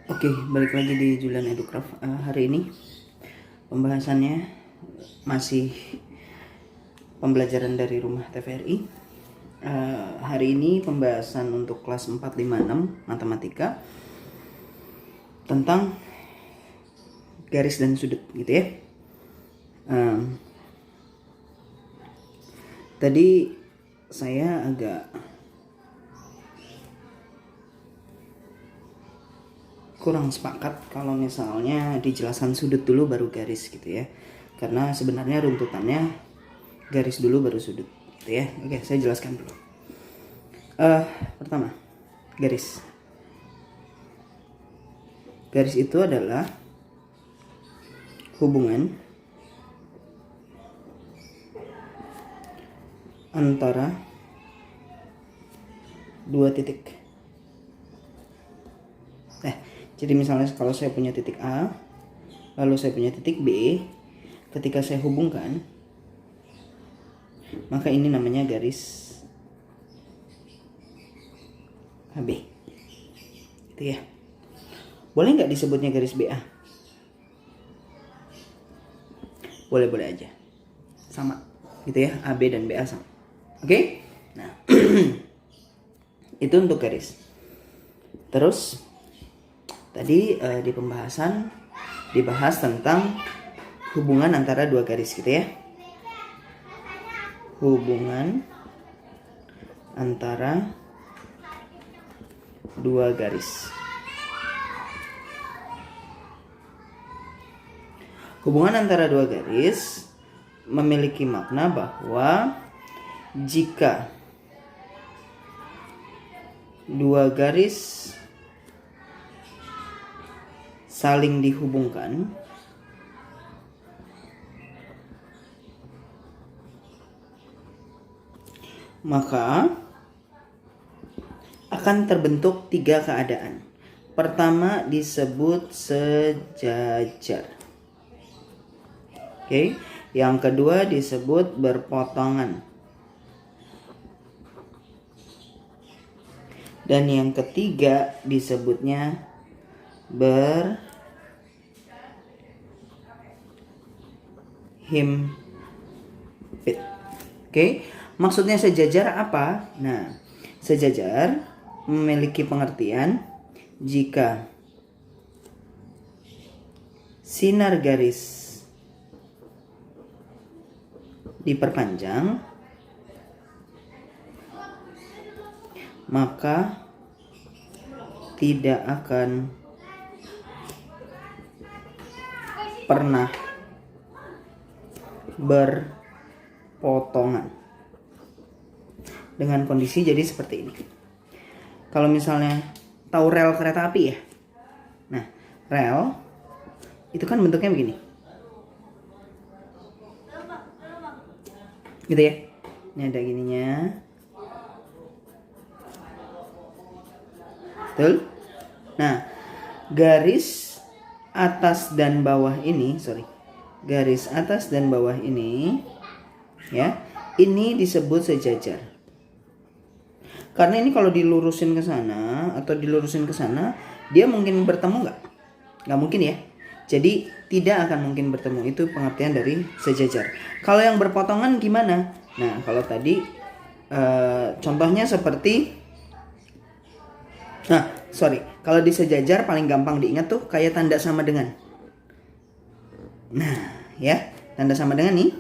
Oke, balik lagi di Julian Educraft. Hari ini pembahasannya masih pembelajaran dari rumah TVRI. Hari ini pembahasan untuk kelas 4, 5, 6 matematika tentang garis dan sudut gitu ya. Tadi saya agak kurang sepakat kalau misalnya dijelaskan sudut dulu baru garis gitu ya, karena sebenarnya runtutannya garis dulu baru sudut gitu ya. Oke, saya jelaskan dulu. Pertama, garis itu adalah hubungan antara dua titik. Jadi misalnya kalau saya punya titik A, lalu saya punya titik B, ketika saya hubungkan, maka ini namanya garis AB. Gitu ya. Boleh nggak disebutnya garis BA? Boleh-boleh aja. Sama. Gitu ya, AB dan BA sama. Oke? Nah, itu untuk garis. Terus tadi di pembahasan dibahas tentang hubungan antara dua garis gitu ya. Hubungan antara dua garis. Hubungan antara dua garis memiliki makna bahwa jika dua garis saling dihubungkan, maka akan terbentuk tiga keadaan. Pertama disebut sejajar. Oke, yang kedua disebut berpotongan. Dan yang ketiga disebutnya berhimpit. Oke, maksudnya sejajar apa? Nah, sejajar memiliki pengertian jika sinar garis diperpanjang, maka tidak akan pernah berpotongan. Dengan kondisi jadi seperti ini. Kalau misalnya tahu rel kereta api ya. Nah, rel itu kan bentuknya begini. Gitu ya. Ini ada gininya. Betul? Nah, garis atas dan bawah ini, garis atas dan bawah ini, ya, ini disebut sejajar. Karena ini kalau dilurusin ke sana atau dilurusin ke sana, dia mungkin bertemu nggak? Nggak mungkin ya. Jadi tidak akan mungkin bertemu, itu pengertian dari sejajar. Kalau yang berpotongan gimana? Nah, kalau tadi contohnya seperti, kalau di sejajar paling gampang diingat tuh kayak tanda sama dengan. Nah, ya, tanda sama dengan nih.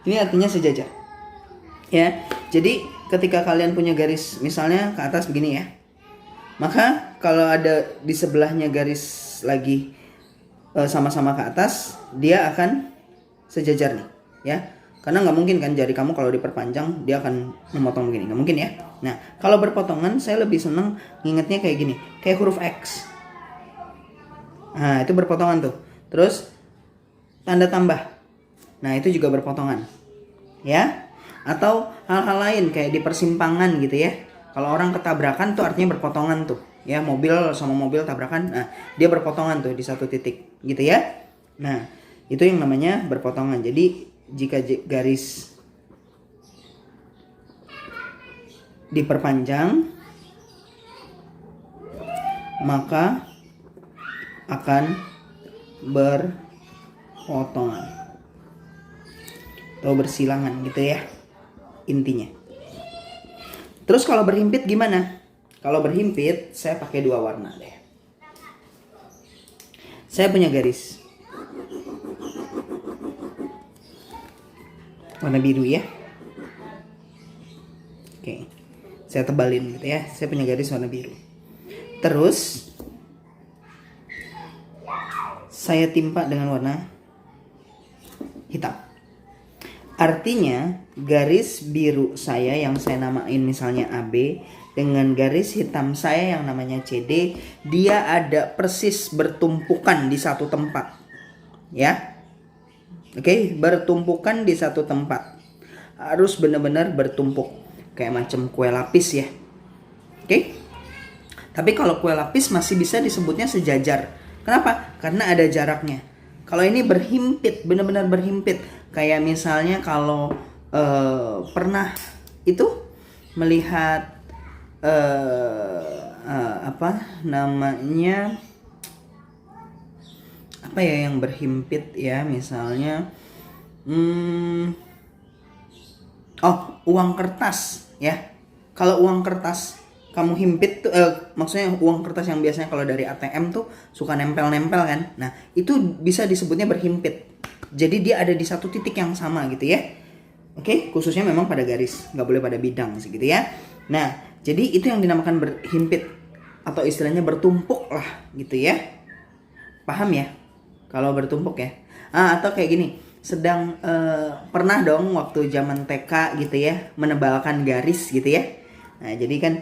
Ini artinya sejajar. Ya, jadi ketika kalian punya garis misalnya ke atas begini ya. Maka kalau ada di sebelahnya garis lagi sama-sama ke atas, dia akan sejajar nih, ya. Karena nggak mungkin kan jari kamu kalau diperpanjang dia akan memotong begini, nggak mungkin ya. Nah, kalau berpotongan saya lebih seneng ngingetnya kayak gini, kayak huruf X. Nah, itu berpotongan tuh. Terus tanda tambah. Nah, itu juga berpotongan. Ya. Atau hal-hal lain kayak di persimpangan gitu ya. Kalau orang ketabrakan tuh artinya berpotongan tuh. Ya, mobil sama mobil tabrakan. Nah, dia berpotongan tuh di satu titik gitu ya. Nah, itu yang namanya berpotongan. Jadi jika garis diperpanjang, maka akan berpotongan atau bersilangan gitu ya intinya. Terus kalau berhimpit gimana? Kalau berhimpit saya pakai 2 warna deh. Saya punya garis warna biru ya. Oke, saya tebalin gitu ya. Saya punya garis warna biru. Terus saya timpa dengan warna hitam. Artinya garis biru saya yang saya namain misalnya AB dengan garis hitam saya yang namanya CD, dia ada persis bertumpukan di satu tempat. Ya. Oke, bertumpukan di satu tempat. Harus benar-benar bertumpuk. Kayak macam kue lapis ya. Oke. Tapi kalau kue lapis masih bisa disebutnya sejajar. Kenapa? Karena ada jaraknya. Kalau ini berhimpit, benar-benar berhimpit. Kayak misalnya kalau pernah itu melihat apa namanya, apa ya yang berhimpit ya, misalnya uang kertas ya. Kalau uang kertas kamu himpit tuh, maksudnya uang kertas yang biasanya kalau dari ATM tuh suka nempel-nempel kan. Nah itu bisa disebutnya berhimpit. Jadi dia ada di satu titik yang sama gitu ya. Oke, khususnya memang pada garis, nggak boleh pada bidang sih gitu ya. Nah jadi itu yang dinamakan berhimpit atau istilahnya bertumpuk lah gitu ya. Paham ya? Kalau bertumpuk ya. Atau kayak gini, sedang pernah dong waktu zaman TK gitu ya menebalkan garis gitu ya. Nah jadi kan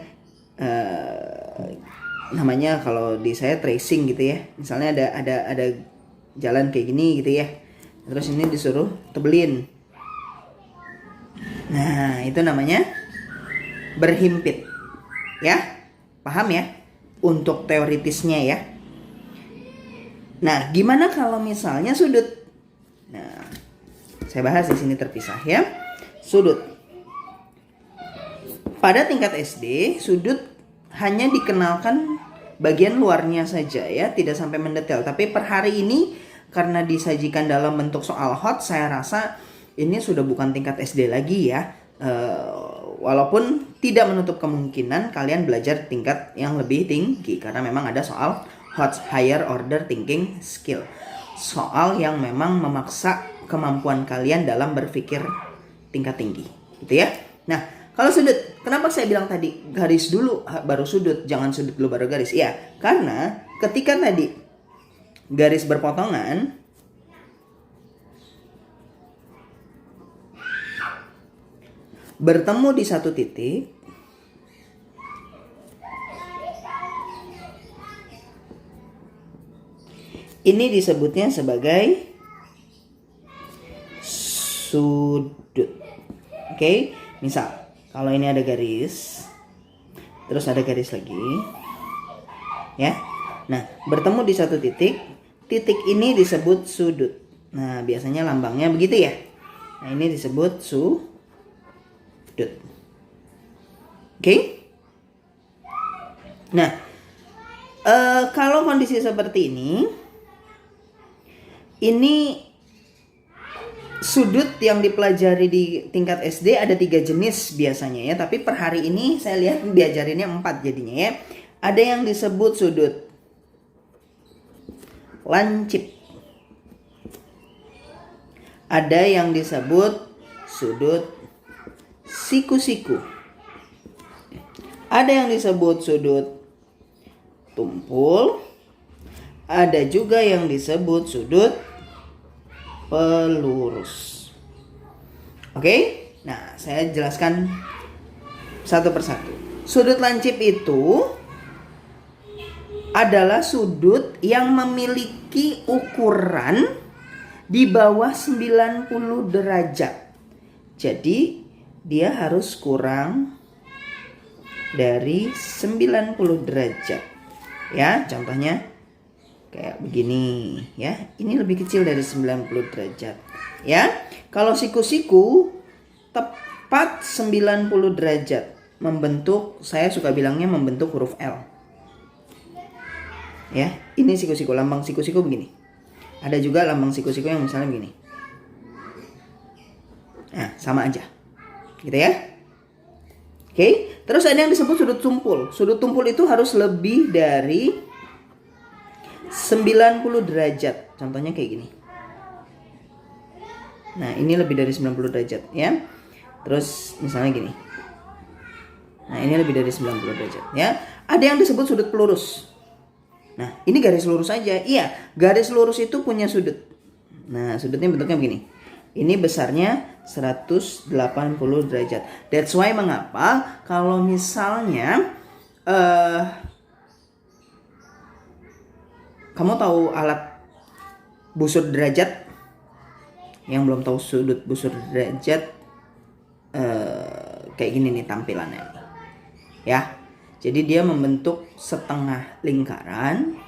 namanya kalau di saya tracing gitu ya. Misalnya ada jalan kayak gini gitu ya. Terus ini disuruh tebelin. Nah itu namanya berhimpit ya. Paham ya? Untuk teoritisnya ya. Nah gimana kalau misalnya sudut? Nah saya bahas di sini terpisah ya. Sudut. Pada tingkat SD, sudut hanya dikenalkan bagian luarnya saja ya, tidak sampai mendetail. Tapi per hari ini karena disajikan dalam bentuk soal hot, saya rasa ini sudah bukan tingkat SD lagi ya. Walaupun tidak menutup kemungkinan kalian belajar tingkat yang lebih tinggi karena memang ada soal hot, higher order thinking skill. Soal yang memang memaksa kemampuan kalian dalam berpikir tingkat tinggi, gitu ya. Nah, kalau sudut, kenapa saya bilang tadi garis dulu baru sudut, jangan sudut dulu baru garis? Ya, karena ketika tadi garis berpotongan, bertemu di satu titik, ini disebutnya sebagai sudut. Oke, misal kalau ini ada garis, terus ada garis lagi, ya. Nah, bertemu di satu titik, titik ini disebut sudut. Nah, biasanya lambangnya begitu ya. Nah, ini disebut sudut. Oke. Nah, kalau kondisi seperti ini sudut yang dipelajari di tingkat SD ada 3 jenis biasanya ya. Tapi per hari ini saya lihat diajarinnya 4 jadinya ya. Ada yang disebut sudut lancip. Ada yang disebut sudut siku-siku. Ada yang disebut sudut tumpul. Ada juga yang disebut sudut pelurus. Oke? Nah, saya jelaskan satu persatu. Sudut lancip itu adalah sudut yang memiliki ukuran di bawah 90 derajat. Jadi, dia harus kurang dari 90 derajat. Ya, contohnya kayak begini ya. Ini lebih kecil dari 90 derajat. Ya. Kalau siku-siku tepat 90 derajat membentuk, saya suka bilangnya membentuk huruf L. Ya, ini siku-siku, lambang siku-siku begini. Ada juga lambang siku-siku yang misalnya begini. Nah, sama aja. Gitu ya. Oke, terus ada yang disebut sudut tumpul. Sudut tumpul itu harus lebih dari 90 derajat. Contohnya kayak gini. Nah, ini lebih dari 90 derajat ya. Terus misalnya gini. Nah, ini lebih dari 90 derajat ya. Ada yang disebut sudut pelurus. Nah, ini garis lurus aja. Iya, garis lurus itu punya sudut. Nah, sudutnya bentuknya begini. Ini besarnya 180 derajat. That's why mengapa kalau misalnya kamu tahu alat busur derajat? Yang belum tahu sudut busur derajat, kayak gini nih tampilannya nih. Ya. Jadi dia membentuk setengah lingkaran,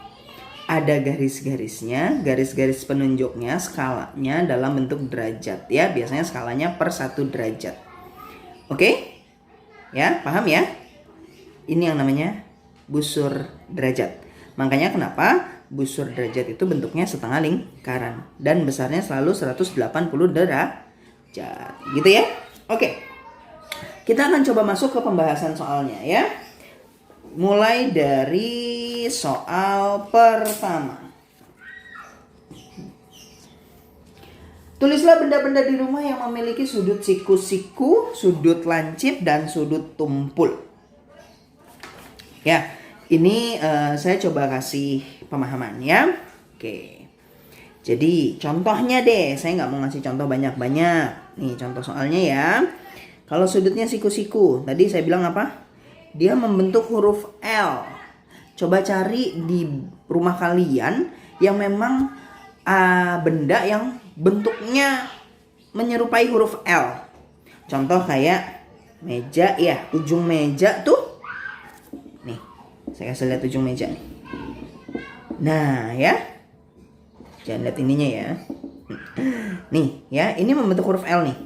ada garis-garisnya, garis-garis penunjuknya, skalanya dalam bentuk derajat ya. Biasanya skalanya per 1 derajat. Oke? Ya, paham ya? Ini yang namanya busur derajat. Makanya kenapa busur derajat itu bentuknya setengah lingkaran dan besarnya selalu 180 derajat. Gitu ya? Oke. Kita akan coba masuk ke pembahasan soalnya ya. Mulai dari soal pertama. Tulislah benda-benda di rumah yang memiliki sudut siku-siku, sudut lancip, dan sudut tumpul. Ya, ini saya coba kasih pemahaman ya. Oke. Jadi contohnya deh, saya nggak mau ngasih contoh banyak-banyak. Nih contoh soalnya ya. Kalau sudutnya siku-siku, tadi saya bilang apa? Dia membentuk huruf L. Coba cari di rumah kalian yang memang benda yang bentuknya menyerupai huruf L. Contoh kayak meja ya, ujung meja tuh. Nih, saya kasih lihat ujung meja nih. Nah ya, jangan lihat ininya ya. Nih ya, ini membentuk huruf L nih.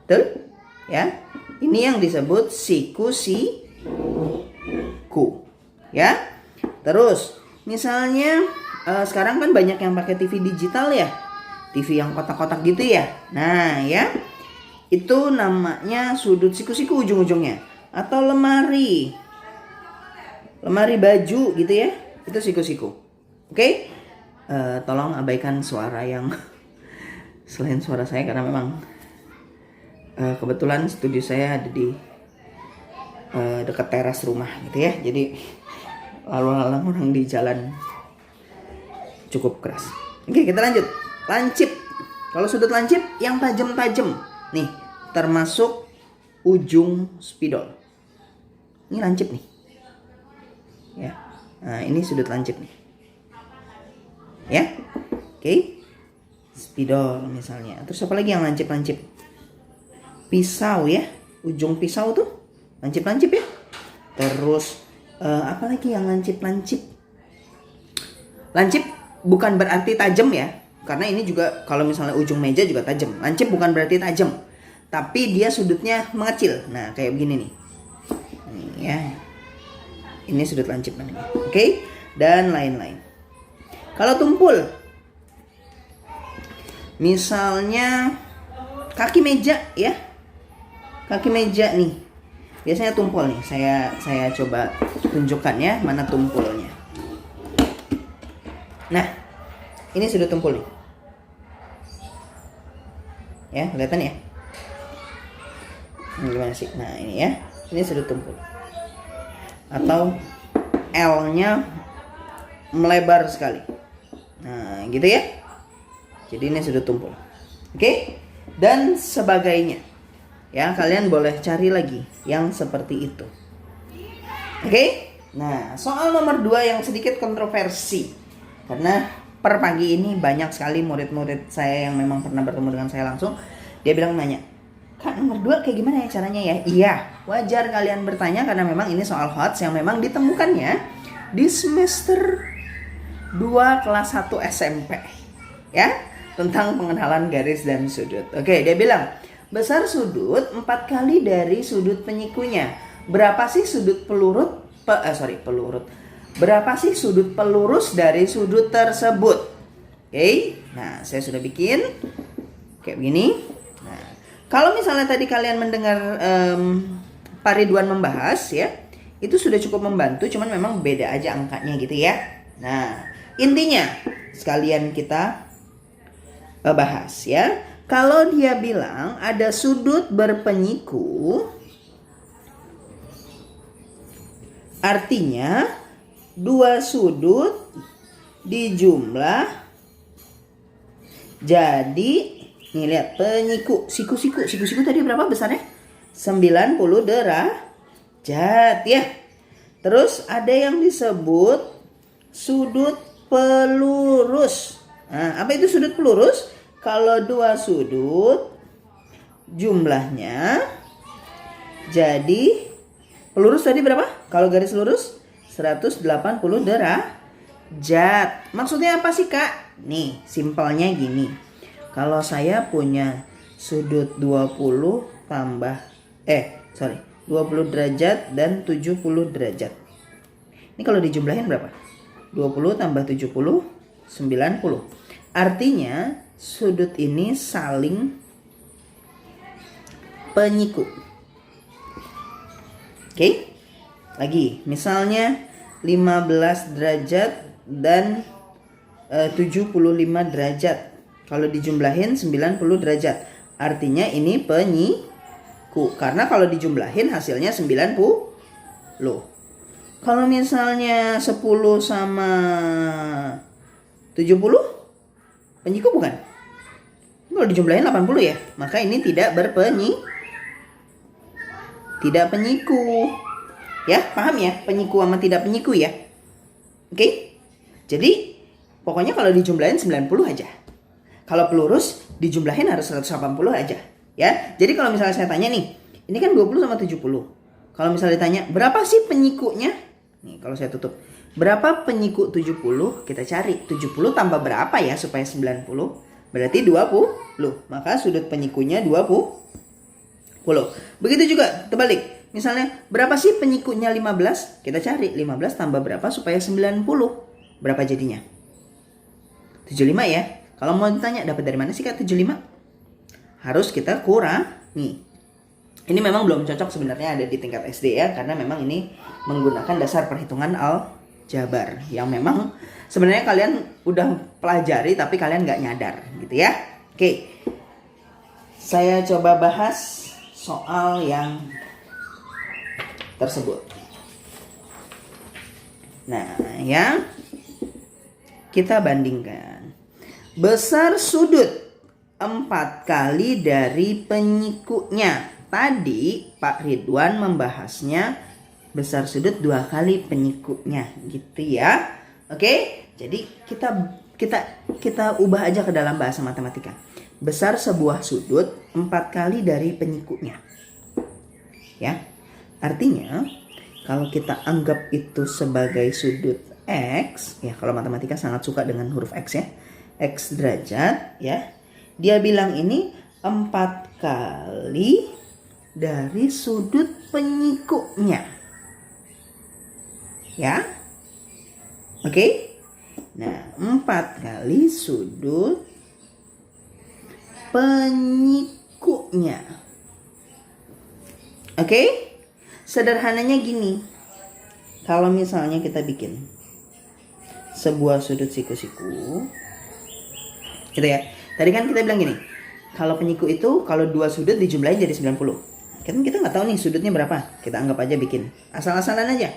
Betul? Ya. Ini yang disebut siku-siku. Ya. Terus, misalnya sekarang kan banyak yang pakai TV digital ya. TV yang kotak-kotak gitu ya. Nah, ya. Itu namanya sudut siku-siku ujung-ujungnya. Atau lemari. Lemari baju gitu ya. Itu siku-siku. Oke? Tolong abaikan suara yang selain suara saya karena memang kebetulan studio saya ada di dekat teras rumah gitu ya. Jadi lalu lalang orang di jalan cukup keras. Oke, kita lanjut. Lancip. Kalau sudut lancip yang tajam-tajam. Nih, termasuk ujung spidol. Ini lancip nih. Ya. Nah, ini sudut lancip nih. Ya. Oke. Spidol misalnya. Terus apa lagi yang lancip-lancip? Pisau ya, ujung pisau tuh lancip-lancip ya. Terus apa lagi yang lancip-lancip? Lancip bukan berarti tajam ya, karena ini juga kalau misalnya ujung meja juga tajam. Lancip bukan berarti tajam, tapi dia sudutnya mengecil. Nah kayak begini nih. Nih ya, ini sudut lancip namanya. Oke, dan lain-lain. Kalau tumpul, misalnya kaki meja ya. Kaki meja nih. Biasanya tumpul nih. Saya coba tunjukkan ya mana tumpulnya. Nah, ini sudut tumpul nih. Ya, kelihatan ya? Ini gimana sih? Nah, ini ya. Ini sudut tumpul. Atau L-nya melebar sekali. Nah, gitu ya. Jadi ini sudut tumpul. Oke? Dan sebagainya. Ya, kalian boleh cari lagi yang seperti itu. Oke? Nah, soal nomor 2 yang sedikit kontroversi. Karena per pagi ini banyak sekali murid-murid saya yang memang pernah bertemu dengan saya langsung. Dia bilang nanya, "Kak, nomor 2 kayak gimana ya caranya ya?" Iya, wajar kalian bertanya karena memang ini soal HOTS yang memang ditemukannya di semester 2 kelas 1 SMP. Ya, tentang pengenalan garis dan sudut. Oke, dia bilang, besar sudut 4 kali dari sudut penyikunya. Berapa sih sudut pelurut? Berapa sih sudut pelurus dari sudut tersebut? Oke, nah saya sudah bikin kayak begini. Nah, kalau misalnya tadi kalian mendengar Pak Ridwan membahas ya, itu sudah cukup membantu, cuman memang beda aja angkanya gitu ya. Nah, intinya sekalian kita bahas ya. Kalau dia bilang ada sudut berpenyiku, artinya dua sudut dijumlah jadi, nih lihat, penyiku. Siku tadi berapa besarnya? 90 derajat ya. Terus ada yang disebut sudut pelurus. Nah, apa itu sudut pelurus? Kalau dua sudut jumlahnya jadi pelurus tadi berapa? Kalau garis lurus 180 derajat. Maksudnya apa sih, Kak? Nih, simpelnya gini. Kalau saya punya sudut 20 derajat dan 70 derajat. Ini kalau dijumlahin berapa? 20 tambah 70, 90. Artinya sudut ini saling penyiku. Oke? Lagi, misalnya 15 derajat dan 75 derajat. Kalau dijumlahin 90 derajat. Artinya ini penyiku. Karena kalau dijumlahin hasilnya 90. Kalau misalnya 10 sama 70, penyiku bukan? Kalau dijumlahin 80 ya. Maka ini tidak tidak penyiku. Ya, paham ya? Penyiku sama tidak penyiku ya. Oke? Jadi, pokoknya kalau dijumlahin 90 aja. Kalau pelurus, dijumlahin harus 180 aja. Ya, jadi kalau misalnya saya tanya nih, ini kan 20 sama 70. Kalau misalnya ditanya, berapa sih penyikunya? Nih, kalau saya tutup. Berapa penyiku 70? Kita cari. 70 tambah berapa ya supaya 90? Berarti 20. Maka sudut penyikunya 20. Begitu juga, terbalik. Misalnya, berapa sih penyikunya 15? Kita cari 15 tambah berapa supaya 90. Berapa jadinya? 75 ya. Kalau mau ditanya dapat dari mana sih Kak 75? Harus kita kurangi. Ini memang belum cocok sebenarnya ada di tingkat SD ya. Karena memang ini menggunakan dasar perhitungan aljabar. Yang memang sebenarnya kalian udah pelajari tapi kalian nggak nyadar gitu ya. Oke. Saya coba bahas soal yang tersebut. Nah, ya. Kita bandingkan. Besar sudut 4 kali dari penyikunya. Tadi Pak Ridwan membahasnya besar sudut 2 kali penyikunya, gitu ya. Oke? Jadi kita ubah aja ke dalam bahasa matematika. Besar sebuah sudut 4 kali dari penyikunya. Ya. Artinya, kalau kita anggap itu sebagai sudut X, ya kalau matematika sangat suka dengan huruf X ya, X derajat ya, dia bilang ini 4 kali dari sudut penyikunya. Ya, oke? Nah, 4 kali sudut penyikunya. Oke? Sederhananya gini. Kalau misalnya kita bikin sebuah sudut siku-siku gitu ya. Tadi kan kita bilang gini. Kalau penyiku itu kalau 2 sudut dijumlahin jadi 90. Kan kita nggak tahu nih sudutnya berapa. Kita anggap aja bikin. Asal-asalan aja.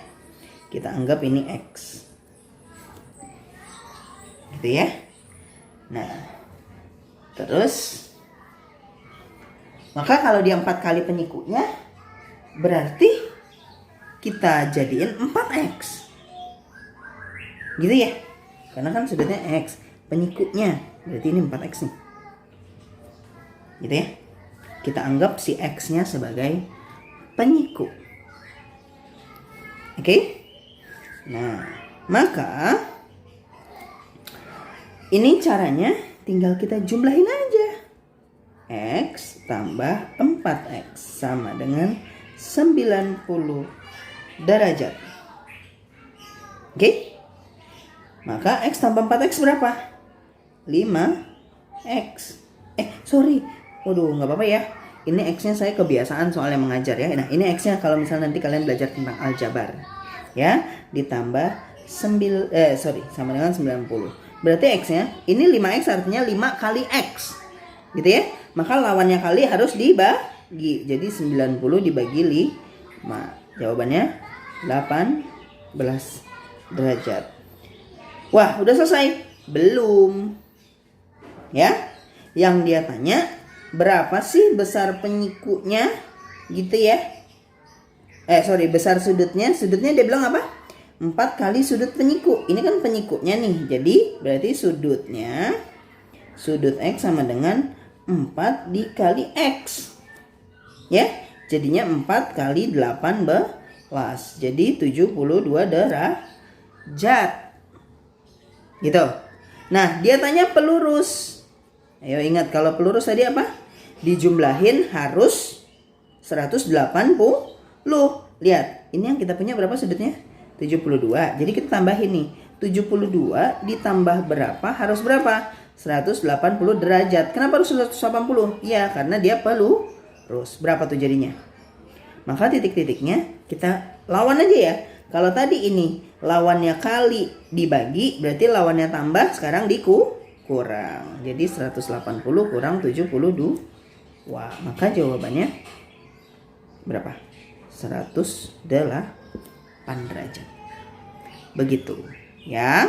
Kita anggap ini X. Gitu ya. Nah. Terus. Maka kalau dia 4 kali penyikunya, berarti kita jadiin 4X. Gitu ya. Karena kan sudutnya X. Penyikunya. Berarti ini 4X nih. Gitu ya. Kita anggap si X-nya sebagai penyiku. Oke. Nah. Maka. Ini caranya tinggal kita jumlahin aja. X tambah 4X sama dengan 90 derajat. Oke? Maka X tambah 4X berapa? 5X. Sorry. Waduh, nggak apa-apa ya. Ini X-nya saya kebiasaan soalnya mengajar ya. Nah, ini X-nya kalau misalnya nanti kalian belajar tentang aljabar. Ya, ditambah sama dengan 90. Berarti X-nya, ini 5X artinya 5 kali X. Gitu ya. Maka lawannya kali harus dibagi. Jadi 90 dibagi 5. Jawabannya 18 derajat. Wah, udah selesai? Belum. Ya. Yang dia tanya, berapa sih besar penyikunya? Gitu ya. Besar sudutnya. Sudutnya dia bilang apa? 4 kali sudut penyiku. Ini kan penyikunya nih. Jadi berarti sudutnya, sudut X sama dengan 4 dikali X. Ya. Jadinya 4 kali 18. Jadi 72 derajat. Gitu. Nah, dia tanya pelurus. Ayo ingat, kalau pelurus tadi apa? Dijumlahin harus 180. Lihat, ini yang kita punya berapa sudutnya? 72. Jadi kita tambahin nih. 72 ditambah berapa? Harus berapa? 180 derajat. Kenapa harus 180? Ya, karena dia pelurus. Berapa tuh jadinya? Maka titik-titiknya kita lawan aja ya. Kalau tadi ini lawannya kali dibagi, berarti lawannya tambah, sekarang kurang. Jadi 180 kurang 72. Wah, maka jawabannya berapa? 108 derajat. Begitu, ya.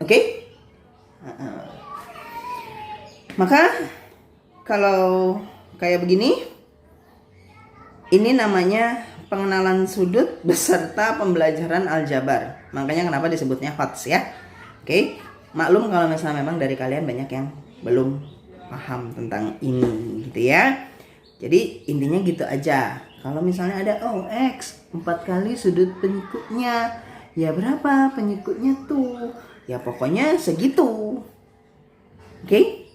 Oke? Maka kalau kayak begini, ini namanya pengenalan sudut beserta pembelajaran aljabar. Makanya kenapa disebutnya HOTS ya. Oke? Maklum kalau misalnya memang dari kalian banyak yang belum paham tentang ini gitu ya. Jadi intinya gitu aja. Kalau misalnya ada X 4 kali sudut penyikutnya, ya berapa penyikutnya tuh? Ya pokoknya segitu. Oke?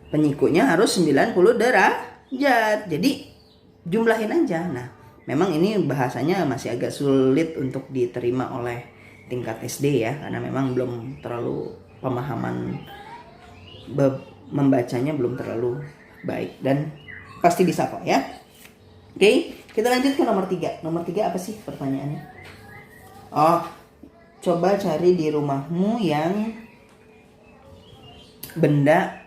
Penyikutnya harus 90 derajat. Jadi jumlahin aja. Nah, memang ini bahasanya masih agak sulit untuk diterima oleh tingkat SD ya, karena memang belum terlalu pemahaman membacanya belum terlalu baik, dan pasti bisa kok ya. Oke, kita lanjut ke nomor 3. Nomor 3 apa sih pertanyaannya? Coba cari di rumahmu yang benda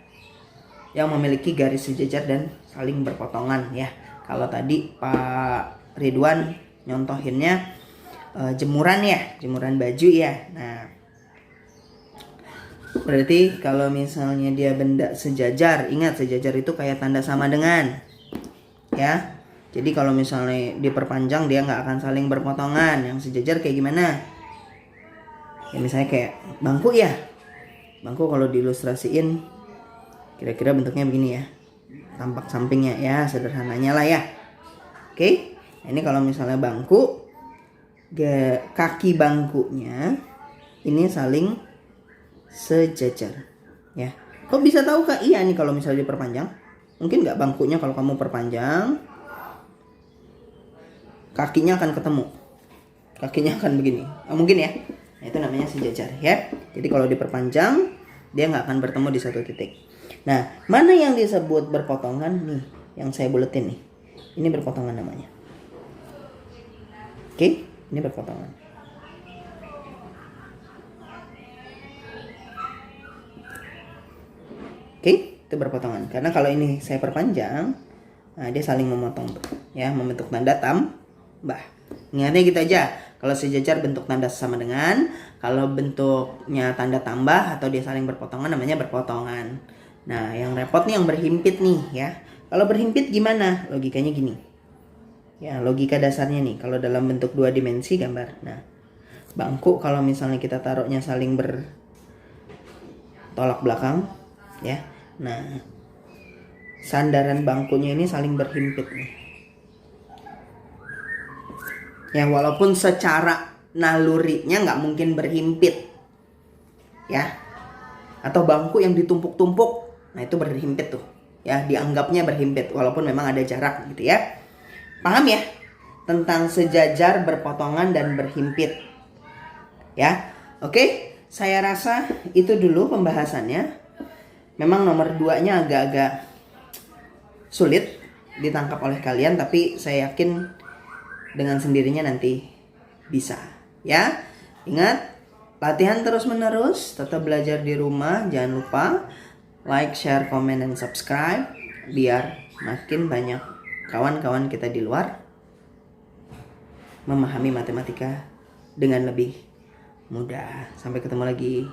yang memiliki garis sejajar dan saling berpotongan ya. Kalau tadi Pak Ridwan nyontohinnya jemuran ya, jemuran baju ya. Nah, berarti kalau misalnya dia benda sejajar, ingat sejajar itu kayak tanda sama dengan ya. Jadi kalau misalnya diperpanjang dia nggak akan saling berpotongan. Yang sejajar kayak gimana? Ya misalnya kayak bangku ya. Bangku kalau diilustrasiin kira-kira bentuknya begini ya. Tampak sampingnya ya, sederhananya lah ya. Oke. Ini kalau misalnya bangku, kaki bangkunya ini saling sejajar ya. Kok bisa tahu Kak? Iya nih kalau misalnya diperpanjang, mungkin nggak bangkunya kalau kamu perpanjang, kakinya akan ketemu, kakinya akan begini. Mungkin ya. Nah, itu namanya sejajar ya. Jadi kalau diperpanjang dia nggak akan bertemu di satu titik. Nah, mana yang disebut berpotongan nih? Yang saya buletin nih, ini berpotongan namanya. Oke, ini berpotongan. Oke, itu berpotongan. Karena kalau ini saya perpanjang, nah dia saling memotong tuh, ya, membentuk tanda tambah. Ingatnya gitu aja. Kalau sejajar bentuk tanda sama dengan, kalau bentuknya tanda tambah atau dia saling berpotongan namanya berpotongan. Nah, yang repot nih yang berhimpit nih ya. Kalau berhimpit gimana? Logikanya gini. Ya, logika dasarnya nih, kalau dalam bentuk 2 dimensi gambar. Nah, bangku kalau misalnya kita taruhnya saling bertolak belakang ya. Nah, sandaran bangkunya ini saling berhimpit nih. Ya, walaupun secara nalurinya nggak mungkin berhimpit ya. Atau bangku yang ditumpuk-tumpuk, nah itu berhimpit tuh ya, dianggapnya berhimpit walaupun memang ada jarak gitu ya. Paham ya? tentang sejajar, berpotongan, dan berhimpit. Ya, oke. Saya rasa itu dulu pembahasannya. Memang nomor 2-nya agak-agak sulit ditangkap oleh kalian, tapi saya yakin dengan sendirinya nanti bisa. Ya, ingat, latihan terus-menerus, tetap belajar di rumah. Jangan lupa like, share, komen, dan subscribe biar makin banyak kawan-kawan kita di luar memahami matematika dengan lebih mudah. Sampai ketemu lagi.